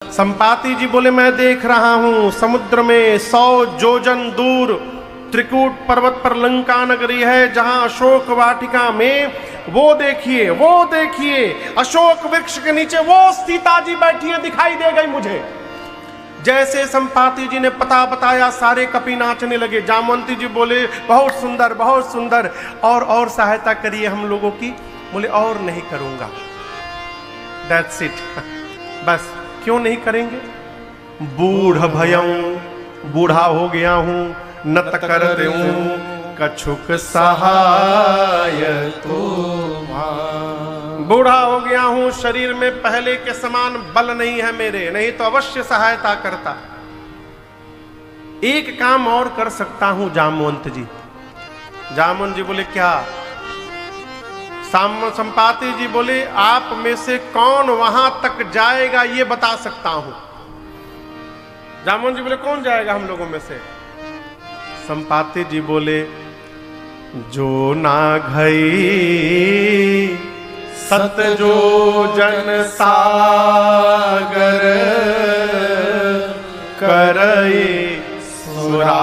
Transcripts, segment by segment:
संपाति जी बोले मैं देख रहा हूं समुद्र में 100 योजन दूर त्रिकूट पर्वत पर लंका नगरी है, जहां अशोक वाटिका में वो देखिए अशोक वृक्ष के नीचे वो सीता जी बैठी है, दिखाई दे गई मुझे। जैसे संपाति जी ने पता बताया सारे कपि नाचने लगे। जामवंती जी बोले बहुत सुंदर बहुत सुंदर, और सहायता करिए हम लोगों की। बोले और नहीं करूंगा, दैट्स इट, बस। क्यों नहीं करेंगे? बूढ़ भयऊं, बूढ़ा हो गया हूं, न करते हूं कछुक सहाय तुम्हारा। बूढ़ा हो गया हूं, शरीर में पहले के समान बल नहीं है मेरे, नहीं तो अवश्य सहायता करता। एक काम और कर सकता हूं जामवंत जी। जामवंत जी बोले क्या? संपाति जी बोले आप में से कौन वहां तक जाएगा ये बता सकता हूं। जामवंत जी बोले कौन जाएगा हम लोगों में से? संपाति जी बोले जो ना घई सत जो जन सागर करई सुराम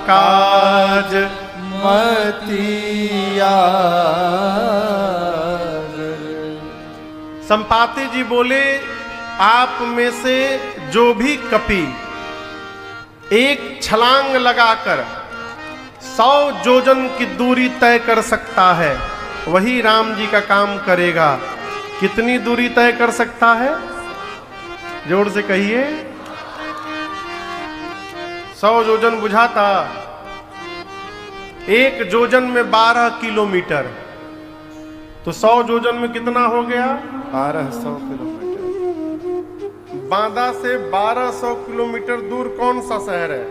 काज मतिया। संपाति जी बोले आप में से जो भी कपि एक छलांग लगाकर 100 योजन की दूरी तय कर सकता है, वही राम जी का काम करेगा। कितनी दूरी तय कर सकता है? जोर से कहिए। 100 योजन बुझाता, एक योजन में 12 किलोमीटर, तो 100 योजन में कितना हो गया? 1200 किलोमीटर। बांदा से 1200 किलोमीटर दूर कौन सा शहर है?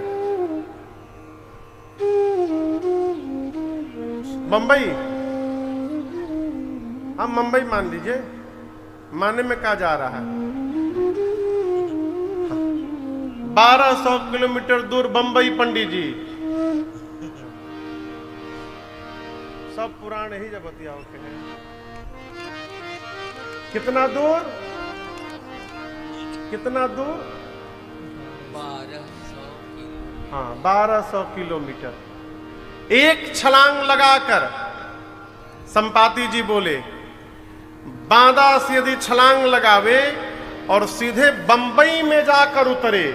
मुंबई। हम मुंबई मान लीजिए, माने में क्या जा रहा है? 1200 किलोमीटर दूर बंबई। पंडित जी सब पुराने ही जबतिया होते हैं। कितना दूर? कितना दूर? 1200। हाँ, 1200 किलोमीटर। एक छलांग लगाकर संपाति जी बोले बांदा से यदि छलांग लगावे और सीधे बंबई में जाकर उतरे,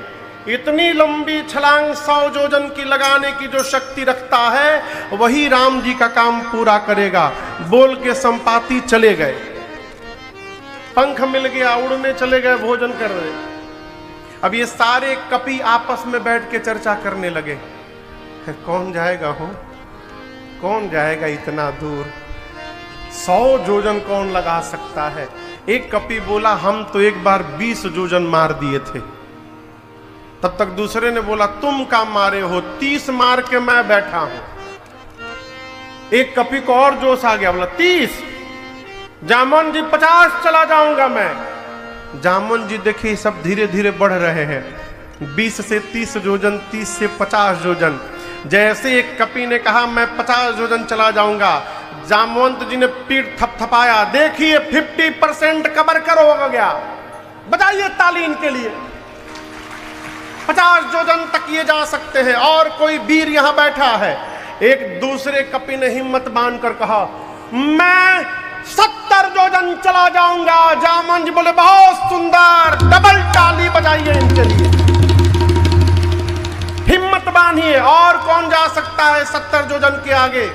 इतनी लंबी छलांग 100 योजन की लगाने की जो शक्ति रखता है, वही राम जी का काम पूरा करेगा। बोल के संपाति चले गए। पंख मिल गया, उड़ने चले गए, भोजन कर रहे। अब ये सारे कपि आपस में बैठ के चर्चा करने लगे, कौन जाएगा हो, कौन जाएगा इतना दूर, 100 योजन कौन लगा सकता है? एक कपि बोला हम तो एक बार 20 योजन मार दिए थे। तब तक दूसरे ने बोला तुम काम मारे हो, 30 मार के मैं बैठा हूं। एक कपि को और जोश आ गया, बोला 30। जामवंत जी 50 चला जाऊंगा मैं। जामवंत जी देखिए सब धीरे धीरे बढ़ रहे हैं, 20 से 30 योजन, 30 से 50 योजन। जैसे एक कपि ने कहा मैं 50 योजन चला जाऊंगा, जामवंत जी ने पीठ थपथपाया, देखिए 50% कवर करो हो गया। बजाइए ताली इनके लिए। 50 योजन तक ये जा सकते हैं। और कोई वीर यहां बैठा है। एक दूसरे कपि ने हिम्मत बांधकर कहा मैं 70 योजन चला जाऊंगा। जामवंत जी बोले बहुत सुंदर, डबल ताली बजाइए इनके लिए। हिम्मत बांधिए। और कौन जा सकता है 70 योजन के आगे?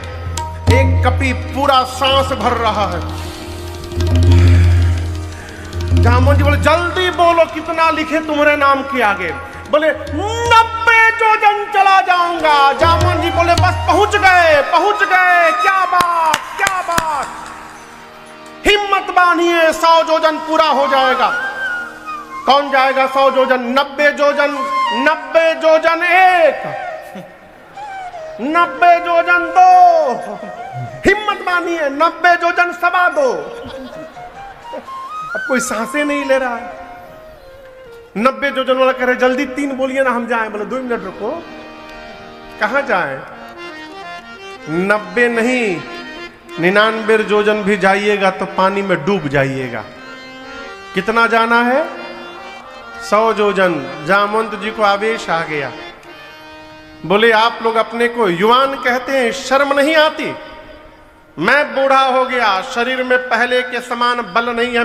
एक कपि पूरा सांस भर रहा है। जामवंत जी बोले जल्दी बोलो कितना लिखे तुम्हारे नाम के आगे? बोले 90 योजन चला जाऊंगा। जामवंत जी बोले बस पहुंच गए, पहुंच गए। क्या बात, क्या बात। हिम्मत बांधिए, 100 योजन पूरा हो जाएगा। कौन जाएगा 100 योजन? 90 योजन, 90 योजन 1, 90 योजन 2। हिम्मत बांधिए, 90 योजन 2.25। अब कोई सांसें नहीं ले रहा है। 90 योजन वाला कह रहे जल्दी 3 बोलिए ना हम जाएं। बोले 2 मिनट रुको, कहां जाएं? 90 नहीं, 99 योजन भी जाइएगा तो पानी में डूब जाइएगा। कितना जाना है? 100 योजन। जामवंत जी को आवेश आ गया, बोले आप लोग अपने को युवान कहते हैं, शर्म नहीं आती? मैं बूढ़ा हो गया, शरीर में पहले के समान बल नहीं है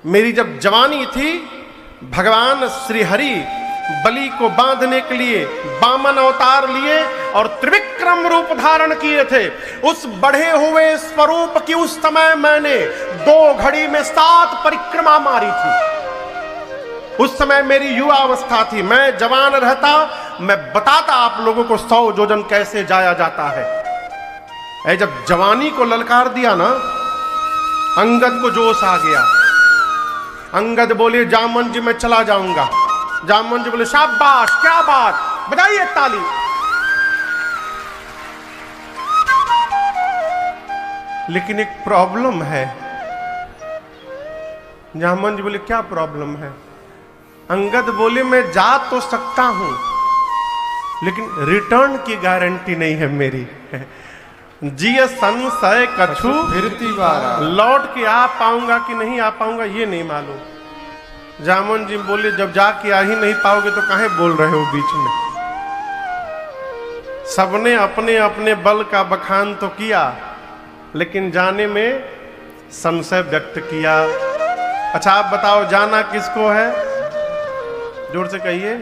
मेरी जब जवानी थी, भगवान श्री हरि बलि को बांधने के लिए वामन अवतार लिए और त्रिविक्रम रूप धारण किए थे। उस बढ़े हुए स्वरूप की उस समय मैंने 2 घड़ी में 7 परिक्रमा मारी थी। उस समय मेरी युवा अवस्था थी, मैं जवान रहता, मैं बताता आप लोगों को 100 योजन कैसे जाया जाता है। जब जवानी को ललकार दिया ना, अंगद को जोश आ गया। अंगद बोले जामवंत जी मैं चला जाऊंगा। जामवंत जी बोले शाबाश, क्या बात, बजाइए ताली। लेकिन एक प्रॉब्लम है। जामवंत जी बोले क्या प्रॉब्लम है? अंगद बोले मैं जा तो सकता हूं, लेकिन रिटर्न की गारंटी नहीं है मेरी। जिय संशय कछु फिरती बारा, लौट के आ पाऊंगा कि नहीं आ पाऊंगा ये नहीं मालूम। जामवंत जी बोले जब जाके आ ही नहीं पाओगे तो काहे बोल रहे हो बीच में? सबने अपने अपने बल का बखान तो किया, लेकिन जाने में संशय व्यक्त किया। अच्छा आप बताओ जाना किसको है? जोर से कहिए।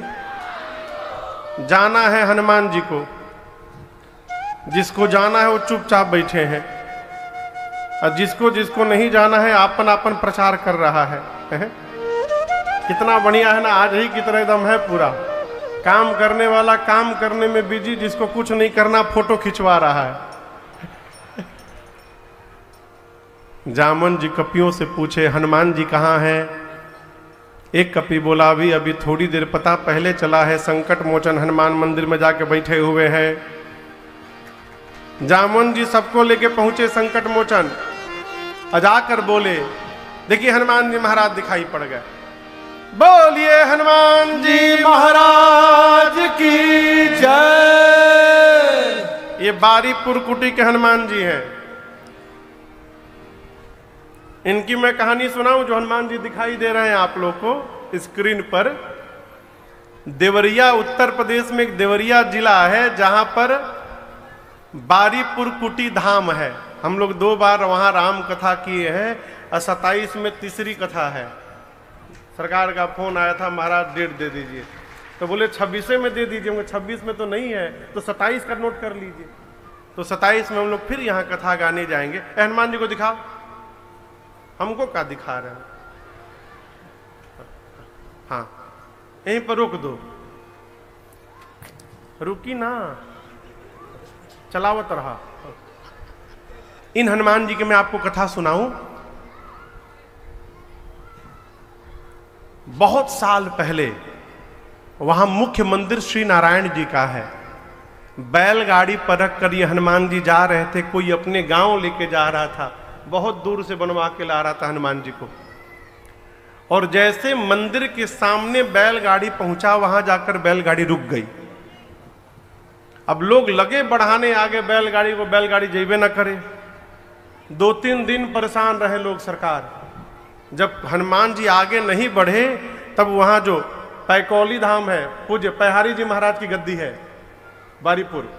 जाना है हनुमान जी को। जिसको जाना है वो चुपचाप बैठे हैं, और जिसको जिसको नहीं जाना है आपन आपन प्रचार कर रहा है। कितना बढ़िया है ना, आज ही की तरह एकदम है पूरा। काम करने वाला काम करने में बिजी, जिसको कुछ नहीं करना फोटो खिंचवा रहा है। जामवंत जी कपियों से पूछे हनुमान जी कहाँ हैं? एक कपि बोला अभी थोड़ी देर पता पहले चला है, संकट मोचन हनुमान मंदिर में जाके बैठे हुए हैं। जामवंत जी सबको लेके पहुंचे संकट मोचन, जाकर बोले देखिए हनुमान जी महाराज दिखाई पड़ गए। बोलिए हनुमान जी महाराज की जय। ये बारीपुर कुटी के हनुमान जी हैं। इनकी मैं कहानी सुनाऊं जो हनुमान जी दिखाई दे रहे हैं आप लोग को स्क्रीन पर। देवरिया उत्तर प्रदेश में एक देवरिया जिला है जहां पर बारीपुर कुटी धाम है। हम लोग 2 बार वहां राम कथा किए हैं, और 27 में तीसरी कथा है। सरकार का फोन आया था महाराज डेट दे दीजिए, तो बोले 26 में दे दीजिए। 26 में तो नहीं है, तो 27 का नोट कर लीजिए। तो 27 में हम लोग फिर यहाँ कथा गाने जाएंगे। हनुमान जी को दिखाओ। हमको क्या दिखा रहे हैं? हाँ यहीं पर रोक दो, रुकी ना, चलावत रहा। इन हनुमान जी की मैं आपको कथा सुनाऊं। बहुत साल पहले वहां मुख्य मंदिर श्री नारायण जी का है। बैलगाड़ी पर रख कर ये हनुमान जी जा रहे थे। कोई अपने गांव लेके जा रहा था, बहुत दूर से बनवा के ला रहा था हनुमान जी को। और जैसे मंदिर के सामने बैलगाड़ी पहुंचा, वहां जाकर बैलगाड़ी रुक गई। अब लोग लगे बढ़ाने आगे बैलगाड़ी को, बैलगाड़ी जेबे न करे। 2-3 दिन परेशान रहे लोग सरकार। जब हनुमान जी आगे नहीं बढ़े, तब वहां जो पैकौली धाम है, पूज्य पैहारी जी महाराज की गद्दी है बारीपुर।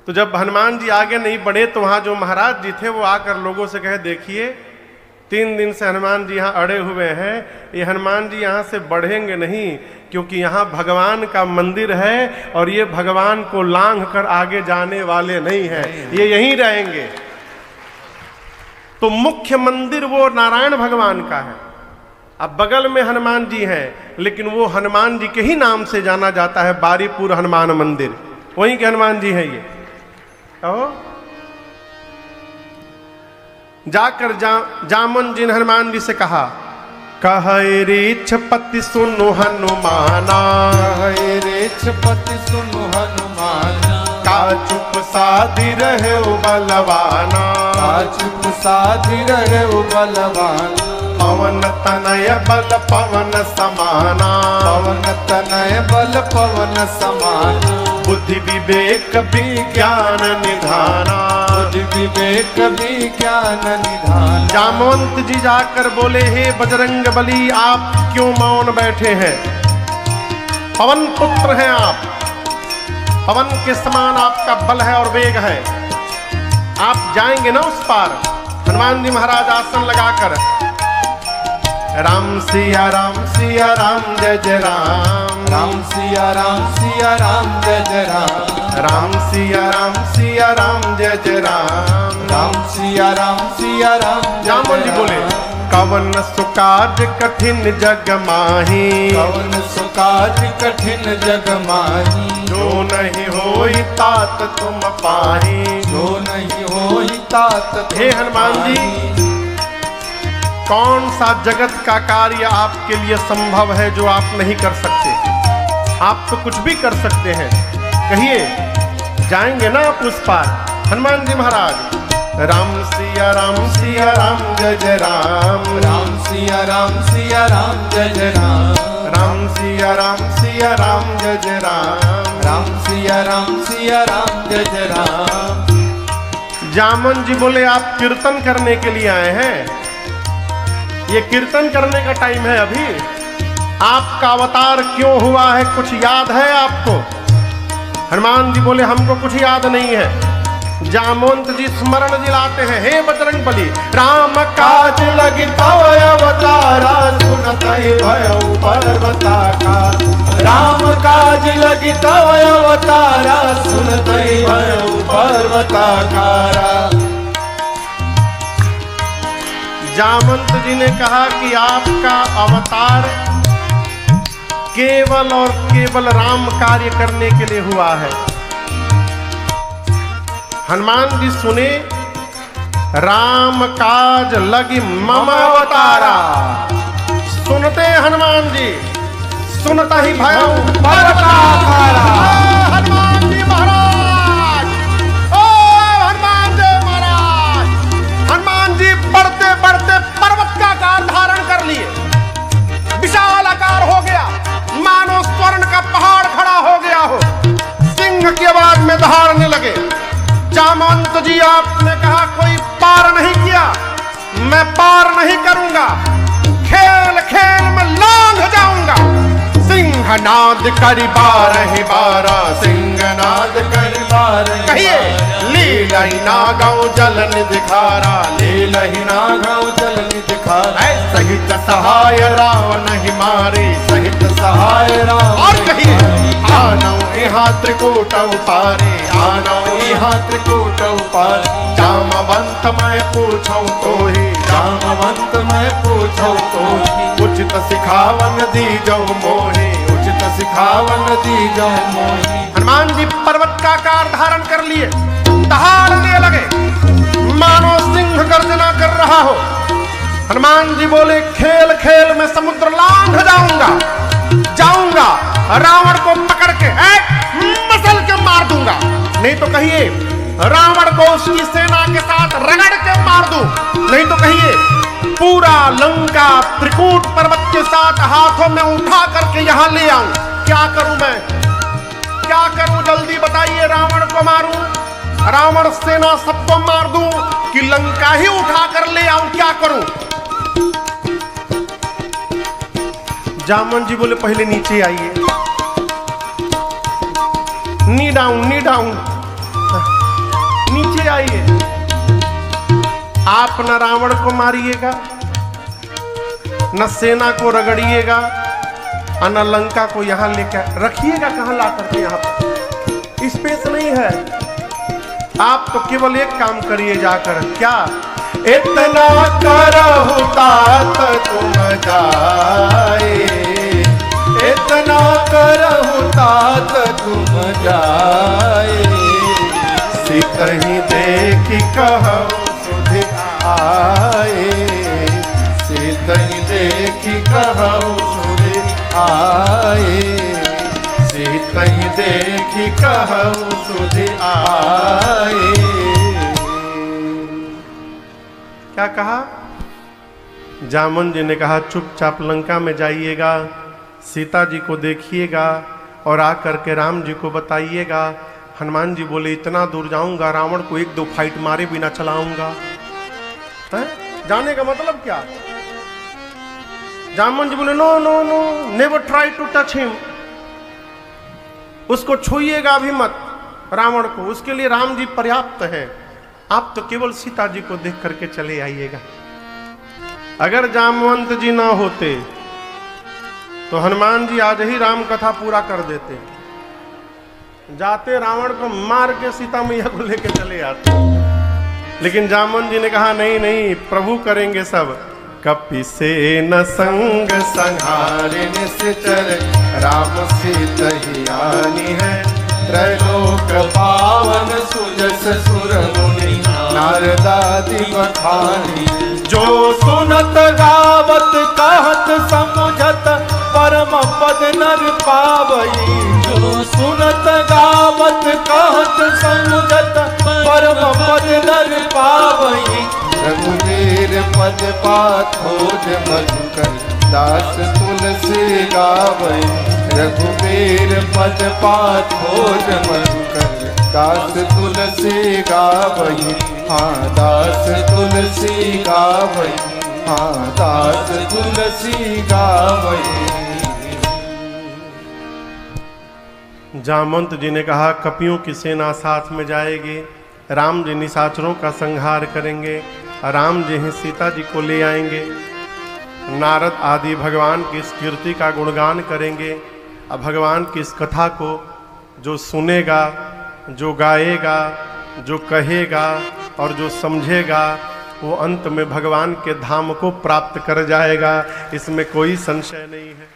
तो जब हनुमान जी आगे नहीं बढ़े, तो वहां जो महाराज जी थे वो आकर लोगों से कहे देखिए 3 दिन से हनुमान जी यहाँ अड़े हुए हैं, ये हनुमान जी यहाँ से बढ़ेंगे नहीं, क्योंकि यहाँ भगवान का मंदिर है और ये भगवान को लांघ कर आगे जाने वाले नहीं हैं, ये यहीं रहेंगे। तो मुख्य मंदिर वो नारायण भगवान का है। अब बगल में हनुमान जी हैं, लेकिन वो हनुमान जी के ही नाम से जाना जाता है, बारीपुर हनुमान मंदिर, वहीं के हनुमान जी हैं ये। कहो जाकर जामन जी ने हनुमान जी से कहा, कहे रेछपति सुनो हनुमाना, कहे रेछपति सुनो हनुमाना, का चुप साधी रहे बलवाना, का चुप साधी रहे बलवाना, पवन तनय बल पवन समाना, पवन तनय बल पवन समाना, बुद्धि विवेक विज्ञान निधाना। बुद्धि विवेक विज्ञान निधान। जामवंत जी जाकर बोले, हे बजरंग बली, आप क्यों मौन बैठे हैं? पवन पुत्र हैं आप, पवन के समान आपका बल है और वेग है, आप जाएंगे ना उस पार? हनुमान जी महाराज आसन लगाकर, राम सिया राम सिया राम जय जय राम, राम सिया राम सिया राम जय जय राम, राम सिया राम सिया राम जय जय राम, राम सिया राम जामवंत जी बोले, कवन सुकाज कठिन जग माही, कवन सुकाज कठिन जग माही, जो नहीं होई तात तुम पाही, जो नहीं होई तात। हे हनुमान जी, कौन सा जगत का कार्य आपके लिए संभव है जो आप नहीं कर सकते? आप तो कुछ भी कर सकते हैं, कहिए, जाएंगे ना आप उस पार? हनुमान जी महाराज, राम सिया राम जय जय राम, राम सिया राम जय जय राम, राम सिया राम जय जय राम, राम सिया राम जय जय राम। जामवंत जी बोले, आप कीर्तन करने के लिए आए हैं? ये कीर्तन करने का टाइम है अभी? आपका अवतार क्यों हुआ है, कुछ याद है आपको? हनुमान जी बोले, हमको कुछ याद नहीं है। जामवंत जी स्मरण दिलाते हैं, हे बजरंग बली, राम काज लगी तव अवतारा, सुनत ही भयउ पर्वताकार। राम काज लगी तव अवतारा, सुनत ही भयउ पर्वताकारा। जामवंत जी ने कहा कि आपका अवतार केवल और केवल राम कार्य करने के लिए हुआ है। हनुमान जी सुने, राम काज लगी मम अवतारा। सुनते हनुमान जी, सुनता ही भय पर्वताकारा। हनुमान जी महाराज, ओ हनुमान जी महाराज, हनुमान जी बढ़ते बढ़ते पर्वत का आकार धारण कर लिए, विशाल आकार हो गया, मानो स्वर्ण का पहाड़ खड़ा हो गया हो, सिंह की आवाज में दहाड़ने लगे। जामवंत जी, आपने कहा कोई पार नहीं किया, मैं पार नहीं करूंगा, खेल खेल में लांघ जाऊंगा। सिंहनाद करी बारह बारा, सिंहनाद करी बारह, कहिए, लीलहि नागौ जल निधिखारा, लीलहि नागौ जल निधिखारा। सहित सहाय रावण नहीं मारे, सहित सहाय राम। और कहिए, आनौ यहाँ त्रिकूट पारे, आनौ यहाँ त्रिकूट पारे। जामवंत मैं पूछूं तो ही, जामवंत मैं पूछूं तो ही, उचित सिखावन दीजौ मोहि, उचित सिखावन दीजौ मोहि। हनुमान जी पर्वत का आकार धारण कर लिए, दहाड़ने लगे, मानो सिंह गर्जना कर रहा हो। हनुमान जी बोले, खेल खेल में समुद्र लांघ जाऊंगा, रावण को पकड़ के मसल के मार दूंगा। नहीं तो कहिए, रावण को उसकी सेना के साथ रगड़ के मार दूं। नहीं तो कहिए, पूरा लंका त्रिकूट पर्वत के साथ हाथों में उठा करके यहां ले आऊं। क्या करूं मैं, क्या करूं, जल्दी बताइए। रावण को मारूं, रावण सेना सबको मार दूं, कि लंका ही उठा कर ले आऊं, क्या करूं? जामवंत जी बोले, पहले नीचे आइए, नी डाउन, नीचे आइए। आप न रावण को मारिएगा, न सेना को रगड़िएगा, और न लंका को यहां लेकर रखिएगा। कहां ला करके, यहां पर स्पेस नहीं है। आप तो केवल एक काम करिए जाकर, क्या? इतना करहु तात तुम जाए, इतना करहु तात तुम जाए। सितहि देखि कहु सुधि आए, सितहि देखि कहु सुधि आए, सितहि देखि कहु सुधि आए। क्या कहा? जामवंत जी ने कहा, चुपचाप लंका में जाइएगा, सीता जी को देखिएगा और आकर के राम जी को बताइएगा। हनुमान जी बोले इतना दूर जाऊंगा, रावण को 1-2 फाइट मारे बिना चलाऊंगा। है? जाने का मतलब क्या? जामवन जी बोले no no no, never try to touch him, उसको छूइएगा भी मत रावण को, उसके लिए राम जी पर्याप्त है, आप तो केवल सीता जी को देख करके चले आइएगा। अगर जामवंत जी ना होते तो हनुमान जी आज ही राम कथा पूरा कर देते, जाते रावण को मार के सीता मैया को लेके चले आते। लेकिन जामवंत जी ने कहा नहीं नहीं, प्रभु करेंगे सब। कपि से न संग संहारे निश्चर राम सीतहियानी है, त्रैलोक पावन सुजस सुर मुनि नारदादि बखानी। जो सुनत गावत कहत समुझत परम पद नर पावई। जो सुनत गावत कहत समुझत परम पद नर पावई। रघुवीर पद पाथोज मधुकर दास तुलसी गावई। रघुवीर पद पाथोज मधुकर दास तुलसी गावई। हाँ दास तुलसी गावई। हाँ दास तुलसी गावई। जामवंत जी ने कहा कपियों की सेना साथ में जाएगी, राम जी निशाचरों का संहार करेंगे, राम जी ही सीता जी को ले आएंगे। नारद आदि भगवान की इस कीर्ति का गुणगान करेंगे। अब भगवान की इस कथा को जो सुनेगा, जो गाएगा, जो कहेगा और जो समझेगा, वो अंत में भगवान के धाम को प्राप्त कर जाएगा, इसमें कोई संशय नहीं है।